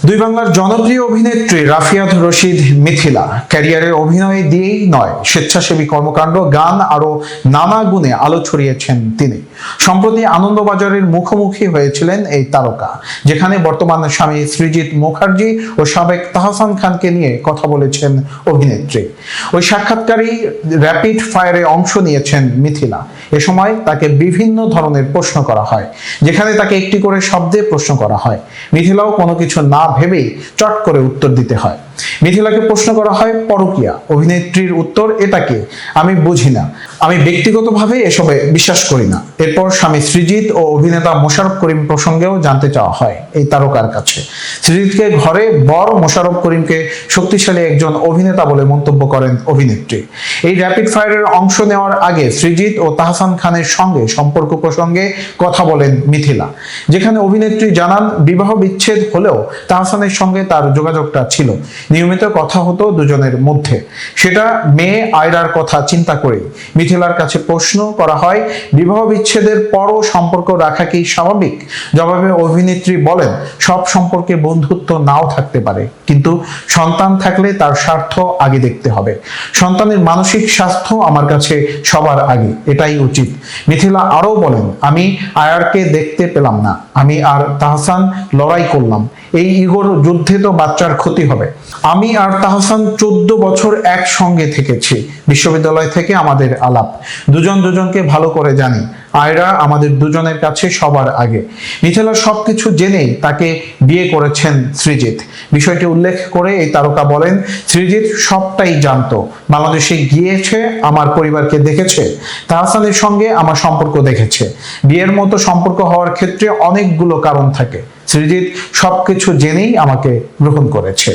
দুই বাংলার জনপ্রিয় অভিনেত্রী রাফিয়াত রশিদ মিথিলা ক্যারিয়ারের অভিনয় দিয়েই নয়, স্বেচ্ছাসেবী কর্মকাণ্ড, গান আরো নানা গুণে আলো ছড়িয়েছেন তিনি। সম্প্রতি আনন্দবাজারের মুখোমুখি হয়েছিলেন এই তারকা, যেখানে বর্তমান স্বামী সৃজিত মুখার্জি ও সাবেক তাহসান খানকে নিয়ে কথা বলেছেন অভিনেত্রী। ওই সাক্ষাৎকারেই র্যাপিড ফায়ারে অংশ নিয়েছেন মিথিলা। এ সময় তাকে বিভিন্ন ধরনের প্রশ্ন করা হয়, যেখানে তাকে একটি করে শব্দে প্রশ্ন করা হয়। মিথিলাও কোনো কিছু না ভেবেই চট করে উত্তর দিতে হয়। মিথিলাকে প্রশ্ন করা হয় পরকীয়া। অভিনেত্রীর উত্তর, এটাকে আমি বুঝি না, আমি ব্যক্তিগতভাবে এসবে বিশ্বাস করি না। এরপর স্বামী সৃজিত ও অভিনেতা মোশাররফ করিম প্রসঙ্গেও জানতে চাওয়া হয় এই তারকার কাছে। সৃজিতকে ঘরে বর, মোশাররফ করিমকে শক্তিশালী একজন অভিনেতা বলে মন্তব্য করেন অভিনেত্রী। এই র্যাপিড ফায়ারের অংশ নেওয়ার আগে সৃজিত ও তাহসান খানের সঙ্গে সম্পর্ক প্রসঙ্গে কথা বলেন মিথিলা, যেখানে অভিনেত্রী জানান বিবাহ বিচ্ছেদ হলেও তাহসানের সঙ্গে তার যোগাযোগটা ছিল, নিয়মিত কথা হতো দুজনের মধ্যে। সেটা মেয়ে আয়রার কথা চিন্তা করে মিথিলার কাছে প্রশ্ন করা হয়, বিবাহ বিচ্ছেদের পরও সম্পর্ক রাখা কি স্বাভাবিক? জবাবে অভিনেত্রী বলেন, সব সম্পর্কে বন্ধুত্ব নাও থাকতে পারে, কিন্তু সন্তান থাকলে তার স্বার্থ আগে দেখতে হবে। সন্তানের মানসিক স্বাস্থ্য আমার কাছে সবার আগে, এটাই উচিত। মিথিলা আরও বলেন, আমি আয়ারকে দেখতে পেলাম না, আমি আর তাহসান লড়াই করলাম। এই ইগোর যুদ্ধে তো বাচ্চার ক্ষতি হবে। আমি আর তাহসান 14 বছর একসঙ্গে থেকেছি, বিশ্ববিদ্যালয় থেকে আমাদের আলাপ, দুজন দুজনকে ভালো করে জানি। আয়রা আমাদের দুজনের কাছে সবার আগে। মিথিলা সবকিছু জেনেই তাকে বিয়ে করেছেন সৃজিত। বিষয়টি উল্লেখ করে এই তারকা বলেন, সৃজিত সবটাই জানতো, বাংলাদেশে গিয়েছে, আমার পরিবারকে দেখেছে, তাহসানের সঙ্গে আমার সম্পর্ক দেখেছে। বিয়ের মতো সম্পর্ক হওয়ার ক্ষেত্রে অনেকগুলো কারণ থাকে। সৃজিত সবকিছু জেনেই আমাকে গ্রহণ করেছে।